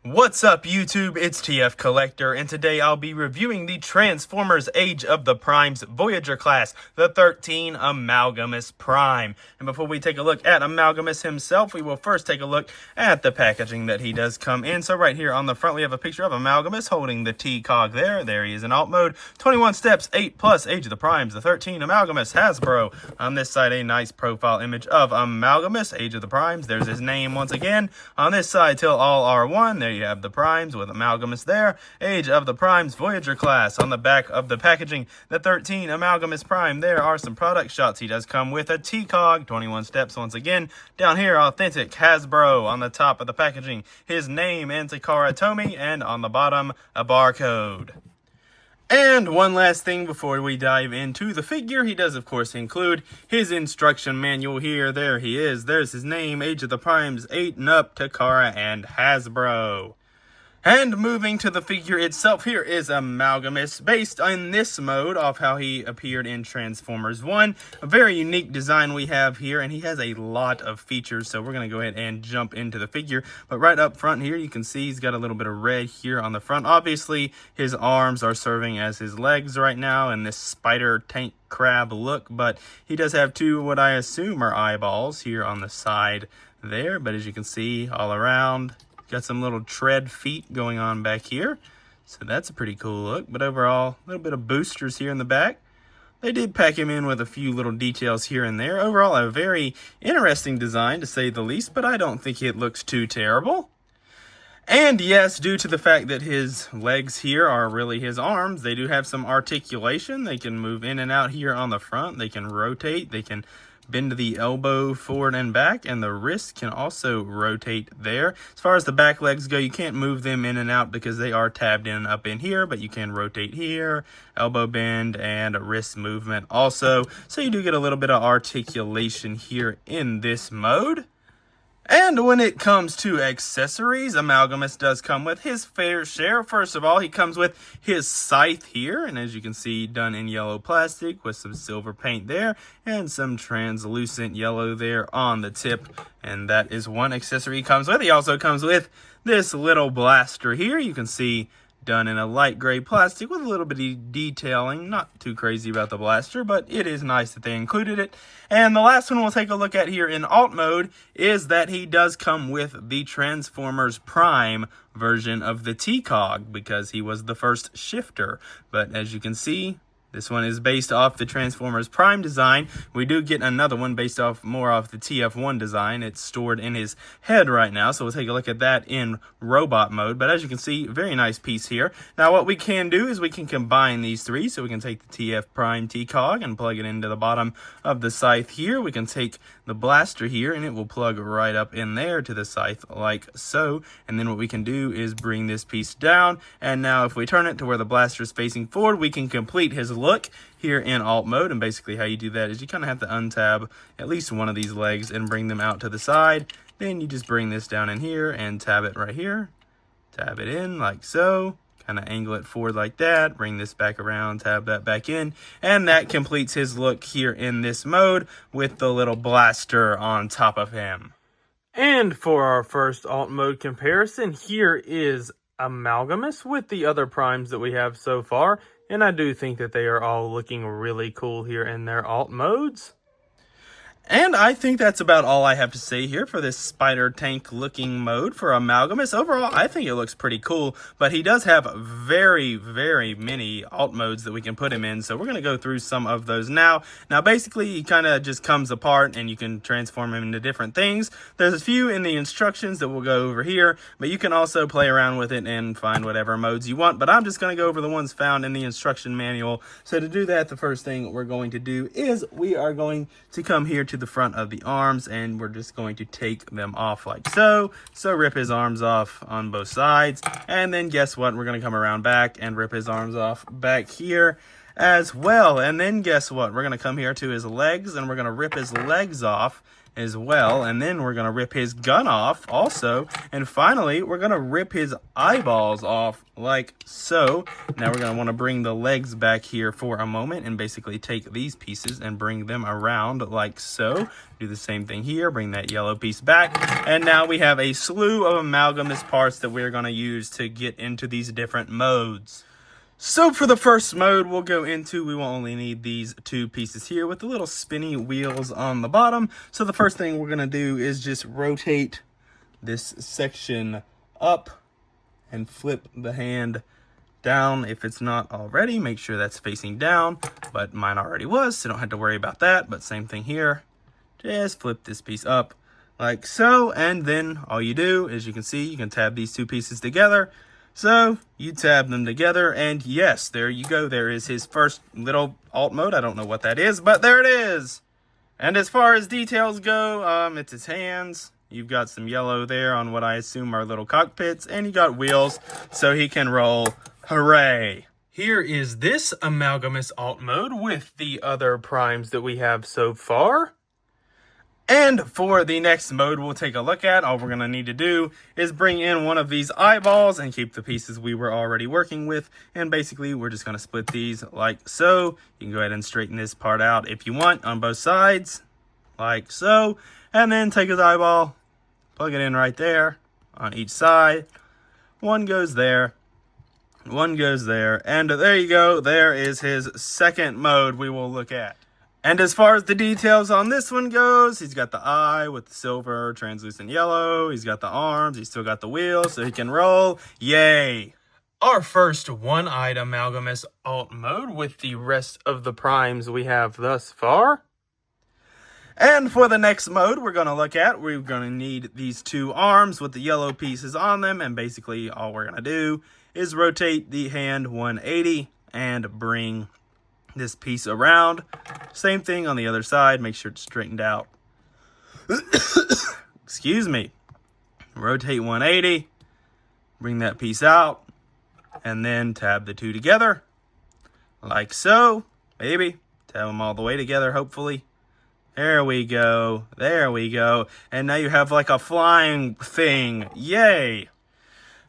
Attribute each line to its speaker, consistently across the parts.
Speaker 1: What's up YouTube, it's TF Collector, and today I'll be reviewing the Transformers Age of the Primes Voyager class, the 13 Amalgamus Prime. And before we take a look at Amalgamus himself, we will first take a look at the packaging that he does come in. So right here on the front we have a picture of Amalgamus holding the T-Cog there. There he is in alt mode. 21 steps, 8+ Age of the Primes, the 13 Amalgamus Hasbro. On this side a nice profile image of Amalgamus, Age of the Primes. There's his name once again. On this side, till all are one. There you have the Primes with Amalgamus there. Age of the Primes Voyager class. On the back of the packaging, the 13 Amalgamus Prime. There are some product shots. He does come with a T-Cog, 21 steps once again. Down here, authentic Hasbro. On the top of the packaging, his name and Takara Tomy, and on the bottom, a barcode. And one last thing before we dive into the figure, he does of course include his instruction manual here. There he is. There's his name, Age of the Primes, 8 and up, Takara and Hasbro. And moving to the figure itself, here is Amalgamus, based on this mode off how he appeared in Transformers 1. A very unique design we have here, and he has a lot of features, so we're going to go ahead and jump into the figure. But right up front here, you can see he's got a little bit of red here on the front. Obviously, his arms are serving as his legs right now in this spider tank crab look, but he does have two, what I assume are eyeballs here on the side there. But as you can see, all around, got some little tread feet going on back here. So that's a pretty cool look. But overall, a little bit of boosters here in the back. They did pack him in with a few little details here and there. Overall, a very interesting design to say the least, but I don't think it looks too terrible. And yes, due to the fact that his legs here are really his arms, they do have some articulation. They can move in and out here on the front. They can rotate. They can bend the elbow forward and back, and the wrist can also rotate there. As far as the back legs go, you can't move them in and out because they are tabbed in up in here, but you can rotate here, elbow bend, and wrist movement also. So you do get a little bit of articulation here in this mode. And when it comes to accessories, Amalgamus does come with his fair share. First of all, he comes with his scythe here, and as you can see, done in yellow plastic with some silver paint there, and some translucent yellow there on the tip. And that is one accessory he comes with. He also comes with this little blaster here. You can see done in a light gray plastic with a little bit of detailing. Not too crazy about the blaster, but it is nice that they included it. And the last one we'll take a look at here in alt mode is that he does come with the Transformers Prime version of the T-Cog because he was the first shifter. But as you can see, this one is based off the Transformers Prime design. We do get another one based off more off the TF1 design. It's stored in his head right now, so we'll take a look at that in robot mode. But as you can see, very nice piece here. Now what we can do is we can combine these three. So we can take the TF Prime T-Cog and plug it into the bottom of the scythe here. We can take the blaster here and it will plug right up in there to the scythe like so. And then what we can do is bring this piece down. And now if we turn it to where the blaster is facing forward, we can complete his look here in alt mode. And basically how you do that is you kind of have to untab at least one of these legs and bring them out to the side. Then you just bring this down in here and tab it right here. Tab it in like so. Kind of angle it forward like that. Bring this back around, tab that back in. And that completes his look here in this mode with the little blaster on top of him. And for our first alt mode comparison, here is Amalgamus with the other primes that we have so far. And I do think that they are all looking really cool here in their alt modes. And I think that's about all I have to say here for this spider tank looking mode for Amalgamus. Overall, I think it looks pretty cool, but he does have very, very many alt modes that we can put him in. So we're going to go through some of those now. Now, basically, he kind of just comes apart and you can transform him into different things. There's a few in the instructions that we'll go over here, but you can also play around with it and find whatever modes you want. But I'm just going to go over the ones found in the instruction manual. So to do that, the first thing we're going to do is we are going to come here to the front of the arms and we're just going to take them off like so. So rip his arms off on both sides, and then guess what, we're going to come around back and rip his arms off back here as well. And then guess what, we're going to come here to his legs and we're going to rip his legs off as well. And then we're going to rip his gun off also. And finally, we're going to rip his eyeballs off like so. Now we're going to want to bring the legs back here for a moment and basically take these pieces and bring them around like so. Do the same thing here, bring that yellow piece back. And now we have a slew of amalgamous parts that we're going to use to get into these different modes. So for the first mode we'll go into, we will only need these two pieces here with the little spinny wheels on the bottom. So the first thing we're going to do is just rotate this section up and flip the hand down. If it's not already, make sure that's facing down, but mine already was, so don't have to worry about that. But same thing here, just flip this piece up like so, and then all you do, as you can see, you can tab these two pieces together. So you tab them together, and yes, there you go. There is his first little alt mode. I don't know what that is, but there it is. And as far as details go, it's his hands. You've got some yellow there on what I assume are little cockpits, and you got wheels so he can roll. Hooray! Here is this amalgamous alt mode with the other primes that we have so far. And for the next mode we'll take a look at, all we're going to need to do is bring in one of these eyeballs and keep the pieces we were already working with. And basically we're just going to split these like so. You can go ahead and straighten this part out if you want on both sides, like so. And then take his eyeball, plug it in right there on each side. One goes there, one goes there, and there you go. There is his second mode we will look at. And as far as the details on this one goes, he's got the eye with the silver translucent yellow. He's got the arms. He's still got the wheels, so he can roll. Yay! Our first one-eyed amalgamous alt mode with the rest of the primes we have thus far. And for the next mode we're going to look at, we're going to need these two arms with the yellow pieces on them. And basically all we're going to do is rotate the hand 180 and bring this piece around. Same thing on the other side. Make sure it's straightened out. Excuse me. Rotate 180. Bring that piece out. And then tab the two together. Like so. Maybe. Tab them all the way together, hopefully. There we go. There we go. And now you have like a flying thing. Yay!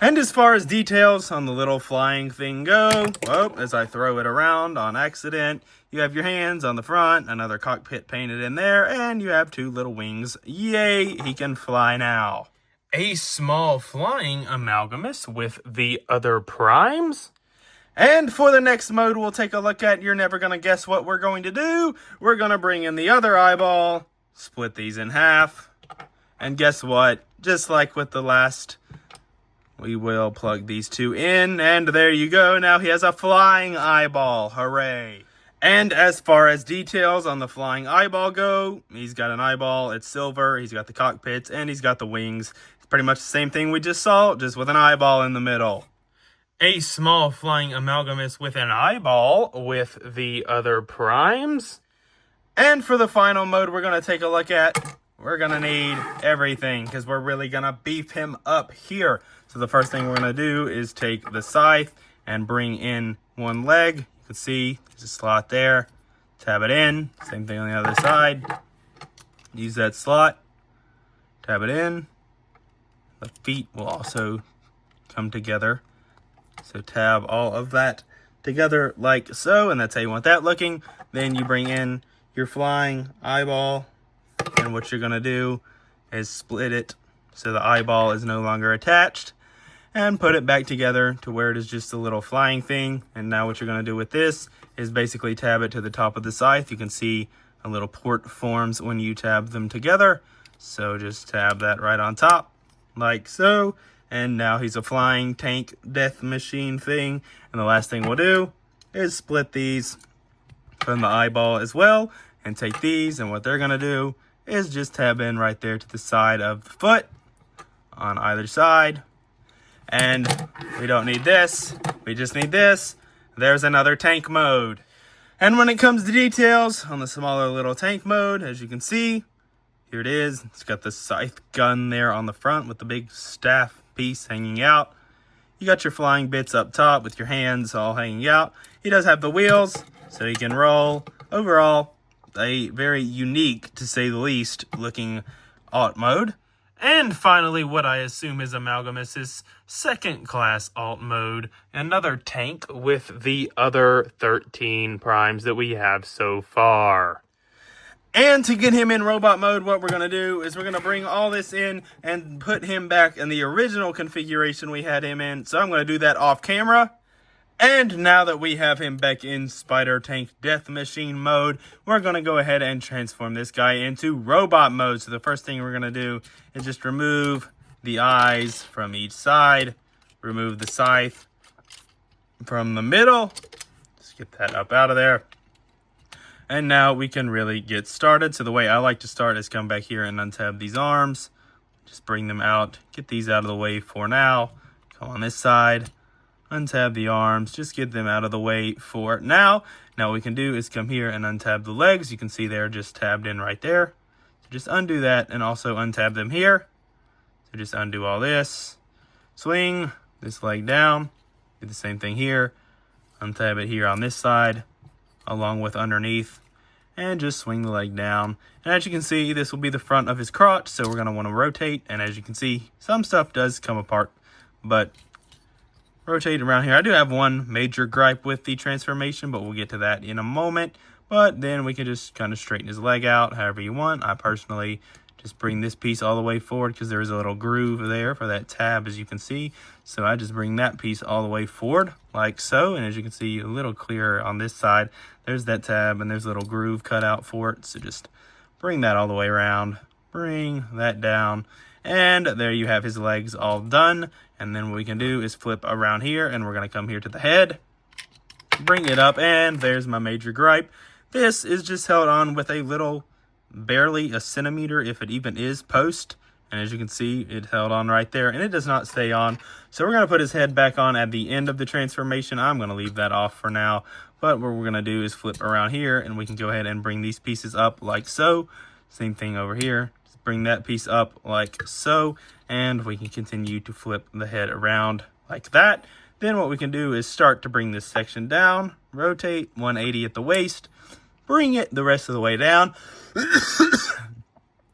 Speaker 1: And as far as details on the little flying thing go, well, as I throw it around on accident, you have your hands on the front, another cockpit painted in there, and you have two little wings. Yay, he can fly now. A small flying amalgamous with the other primes. And for the next mode we'll take a look at, you're never going to guess what we're going to do. We're going to bring in the other eyeball, split these in half, and guess what? Just like with the last, we will plug these two in, and there you go. Now he has a flying eyeball. Hooray. And as far as details on the flying eyeball go, he's got an eyeball. It's silver. He's got the cockpits, and he's got the wings. It's pretty much the same thing we just saw, just with an eyeball in the middle. A small flying amalgamous with an eyeball with the other primes. And for the final mode we're going to take a look at, we're going to need everything because we're really going to beef him up here. So the first thing we're going to do is take the scythe and bring in one leg. You can see there's a slot there. Tab it in. Same thing on the other side. Use that slot. Tab it in. The feet will also come together. So tab all of that together like so. And that's how you want that looking. Then you bring in your flying eyeball. And what you're going to do is split it so the eyeball is no longer attached. And put it back together to where it is just a little flying thing. And now what you're going to do with this is basically tab it to the top of the scythe. You can see a little port forms when you tab them together. So just tab that right on top, like so. And now he's a flying tank death machine thing. And the last thing we'll do is split these from the eyeball as well. And take these, and what they're going to do is just tab in right there to the side of the foot on either side. And we don't need this. We just need this. There's another tank mode. And when it comes to details on the smaller little tank mode, as you can see, here it is. It's got the scythe gun there on the front with the big staff piece hanging out. You got your flying bits up top with your hands all hanging out. He does have the wheels, so he can roll. Overall, a very unique, to say the least, looking alt mode. And finally, what I assume is Amalgamous's second class alt mode, another tank with the other 13 primes that we have so far. And to get him in robot mode, what we're going to do is we're going to bring all this in and put him back in the original configuration we had him in. So I'm going to do that off camera. And now that we have him back in Spider Tank Death Machine mode, we're going to go ahead and transform this guy into robot mode. So the first thing we're going to do is just remove the eyes from each side, remove the scythe from the middle. Just get that up out of there. And now we can really get started. So the way I like to start is come back here and untab these arms. Just bring them out, get these out of the way for now. Come on this side. Untab the arms, just get them out of the way for now. Now what we can do is come here and untab the legs. You can see they're just tabbed in right there. So just undo that and also untab them here. So just undo all this. Swing this leg down. Do the same thing here. Untab it here on this side along with underneath. And just swing the leg down. And as you can see, this will be the front of his crotch. So we're going to want to rotate. And as you can see, some stuff does come apart. But rotate around here. I do have one major gripe with the transformation, but we'll get to that in a moment. But then we can just kind of straighten his leg out however you want. I personally just bring this piece all the way forward because there is a little groove there for that tab, as you can see. So I just bring that piece all the way forward like so. And as you can see, a little clearer on this side, there's that tab and there's a little groove cut out for it. So just bring that all the way around, bring that down. And there you have his legs all done. And then what we can do is flip around here and we're going to come here to the head, bring it up, and there's my major gripe. This is just held on with a little, barely a centimeter, if it even is, post. And as you can see, it held on right there and it does not stay on. So we're going to put his head back on at the end of the transformation. I'm going to leave that off for now. But what we're going to do is flip around here and we can go ahead and bring these pieces up like so. Same thing over here. Bring that piece up like so, and we can continue to flip the head around like that. Then what we can do is start to bring this section down, rotate 180 at the waist, bring it the rest of the way down.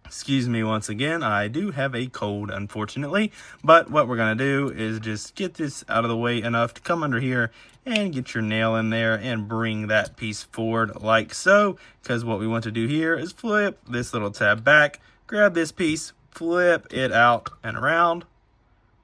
Speaker 1: Excuse me once again, I do have a cold, unfortunately, but what we're going to do is just get this out of the way enough to come under here and get your nail in there and bring that piece forward like so, because what we want to do here is flip this little tab back, grab this piece, flip it out and around.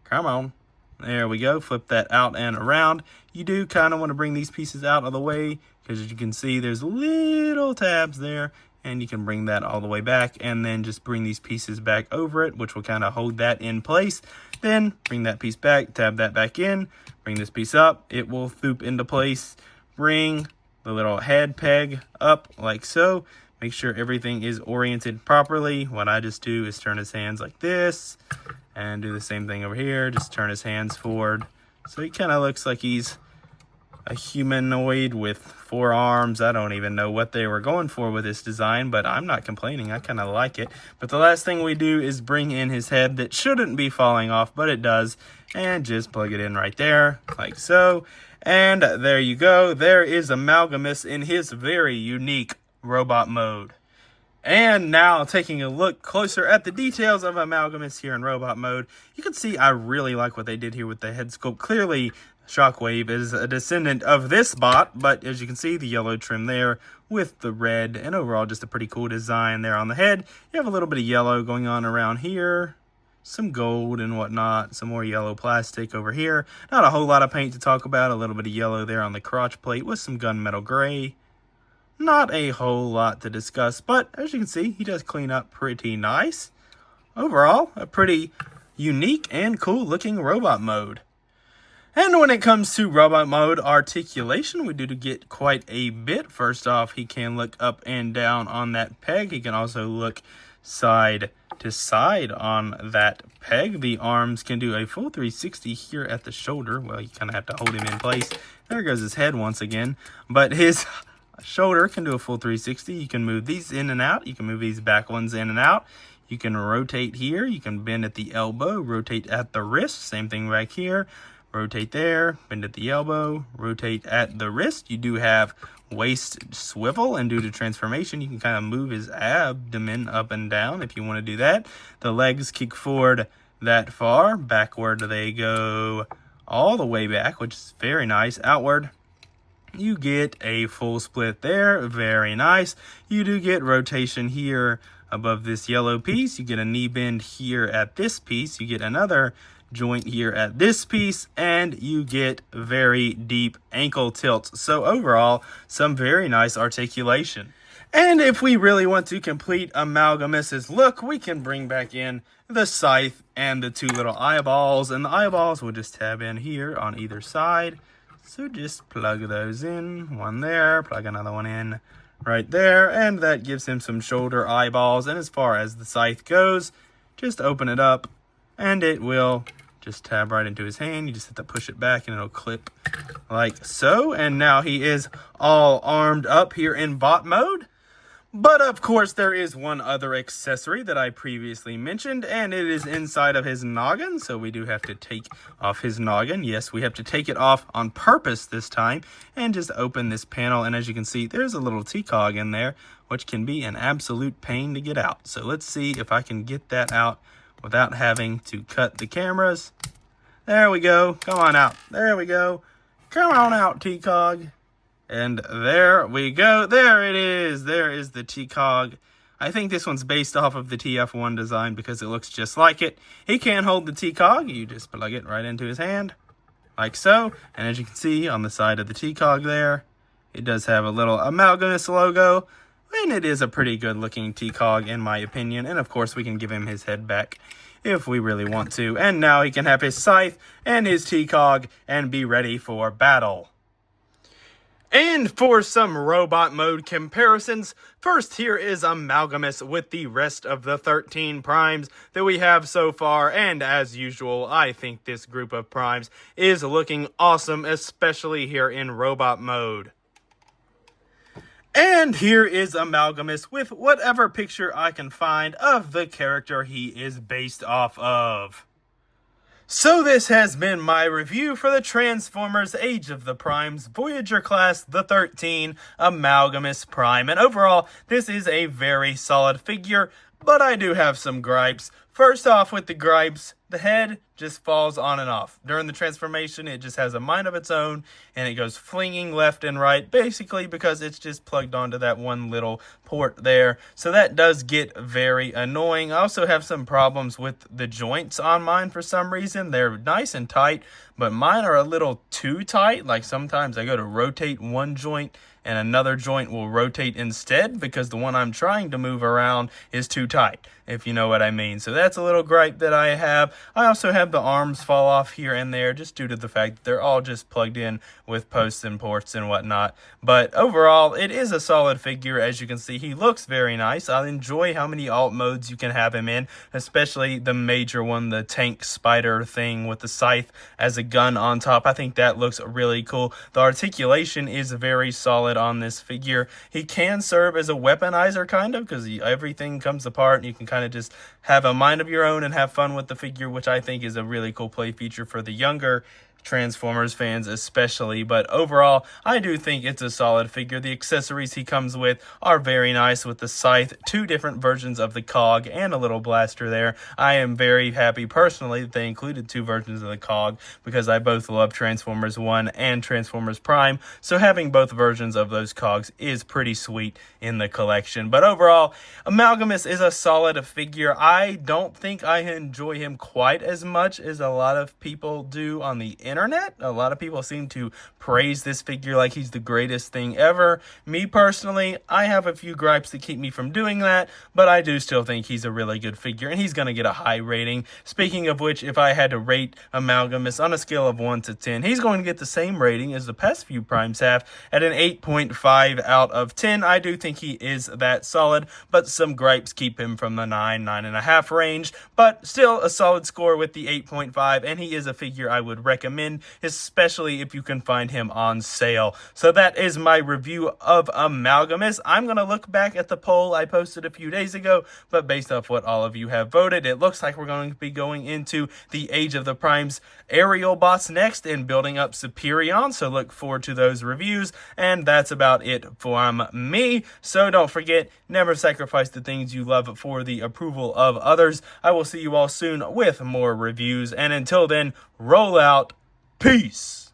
Speaker 1: Come on. There we go. Flip that out and around. You do kind of want to bring these pieces out of the way because as you can see, there's little tabs there and you can bring that all the way back and then just bring these pieces back over it, which will kind of hold that in place. Then bring that piece back, tab that back in, bring this piece up. It will swoop into place. Bring the little head peg up like so. Make sure everything is oriented properly. What I just do is turn his hands like this and do the same thing over here. Just turn his hands forward. So he kind of looks like he's a humanoid with 4 arms. I don't even know what they were going for with this design, but I'm not complaining. I kind of like it. But the last thing we do is bring in his head that shouldn't be falling off, but it does. And just plug it in right there like so. And there you go. There is Amalgamous in his very unique robot mode. And now taking a look closer at the details of Amalgamous here in robot mode, you can see I really like what they did here with the head sculpt. Clearly Shockwave is a descendant of this bot, but as you can see, the yellow trim there with the red, and overall just a pretty cool design there on the head. You have a little bit of yellow going on around here, some gold and whatnot, some more yellow plastic over here. Not a whole lot of paint to talk about, a little bit of yellow there on the crotch plate with some gunmetal gray. Not a whole lot to discuss, but as you can see, he does clean up pretty nice. Overall, a pretty unique and cool looking robot mode. And when it comes to robot mode articulation, we do get quite a bit. First off, he can look up and down on that peg. He can also look side to side on that peg. The arms can do a full 360 here at the shoulder. Well, you kind of have to hold him in place. There goes his head once again. But his shoulder can do a full 360. You can move these in and out. You can move these back ones in and out. You can rotate here. You can bend at the elbow, rotate at the wrist. Same thing back here. rotate there, bend at the elbow, rotate at the wrist. You do have waist swivel, and due to transformation, you can kind of move his abdomen up and down if you want to do that. The legs kick forward that far. Backward they go all the way back, which is very nice. Outward, you get a full split there. Very nice. You do get rotation here above this yellow piece. You get a knee bend here at this piece. You get another joint here at this piece, and you get very deep ankle tilts. So overall, some very nice articulation. And if we really want to complete Amalgamous's look, we can bring back in the scythe and the two little eyeballs, and the eyeballs will just tab in here on either side. So just plug those in, one there, plug another one in right there, and that gives him some shoulder eyeballs. And as far as the scythe goes, just open it up and it will just tab right into his hand. You just have to push it back and it'll clip like so. And now he is all armed up here in bot mode. But of course, there is one other accessory that I previously mentioned, and it is inside of his noggin. So we do have to take off his noggin. Yes, we have to take it off on purpose this time and just open this panel. And as you can see, there's a little T-cog in there, which can be an absolute pain to get out. So let's see if I can get that out without having to cut the cameras. There we go. Come on out. There we go. Come on out, T-cog. And there we go. There it is. There is the T-cog. I think this one's based off of the TF1 design because it looks just like it. He can't hold the T-cog. You just plug it right into his hand, like so. And as you can see on the side of the T-cog there, it does have a little Amalgamous logo. And it is a pretty good looking T-cog in my opinion. And of course we can give him his head back if we really want to. And now he can have his scythe and his T-cog and be ready for battle. And for some robot mode comparisons, first here is Amalgamous with the rest of the 13 primes that we have so far. And as usual, I think this group of primes is looking awesome, especially here in robot mode. And here is Amalgamous with whatever picture I can find of the character he is based off of. So this has been my review for the Transformers Age of the Primes Voyager class, the 13 Amalgamous Prime. And overall, this is a very solid figure, but I do have some gripes. First off with the gripes, the head just falls on and off. During the transformation, it just has a mind of its own, and it goes flinging left and right, basically because it's just plugged onto that one little port there. So that does get very annoying. I also have some problems with the joints on mine for some reason. They're nice and tight, but mine are a little too tight. Like sometimes I go to rotate one joint, and another joint will rotate instead because the one I'm trying to move around is too tight, if you know what I mean. So that's a little gripe that I have. I also have the arms fall off here and there just due to the fact that they're all just plugged in with posts and ports and whatnot. But overall, it is a solid figure. As you can see, he looks very nice. I enjoy how many alt modes you can have him in, especially the major one, the tank spider thing with the scythe as a gun on top. I think that looks really cool. The articulation is very solid on this figure. He can serve as a weaponizer kind of because everything comes apart and you can kind of just have a mind of your own and have fun with the figure, which I think is a really cool play feature for the younger Transformers fans especially. But overall, I do think it's a solid figure. The accessories he comes with are very nice with the scythe, two different versions of the cog, and a little blaster there. I am very happy personally that they included two versions of the cog because I both love Transformers 1 and Transformers Prime, so having both versions of those cogs is pretty sweet in the collection. But overall, Amalgamus is a solid figure. I don't think I enjoy him quite as much as a lot of people do on the internet. A lot of people seem to praise this figure like he's the greatest thing ever. Me personally, I have a few gripes that keep me from doing that, but I do still think he's a really good figure and he's going to get a high rating. Speaking of which, if I had to rate Amalgamus on a scale of 1 to 10, he's going to get the same rating as the past few primes have at an 8.5 out of 10. I do think he is that solid, but some gripes keep him from the 9.5 range, but still a solid score with the 8.5, and he is a figure I would recommend recommend, especially if you can find him on sale. So that is my review of Amalgamus. I'm going to look back at the poll I posted a few days ago, but based off what all of you have voted, it looks like we're going to be going into the Age of the Primes aerial bots next and building up Superion, so look forward to those reviews, and that's about it from me. So don't forget, never sacrifice the things you love for the approval of others. I will see you all soon with more reviews, and until then, roll out. Peace.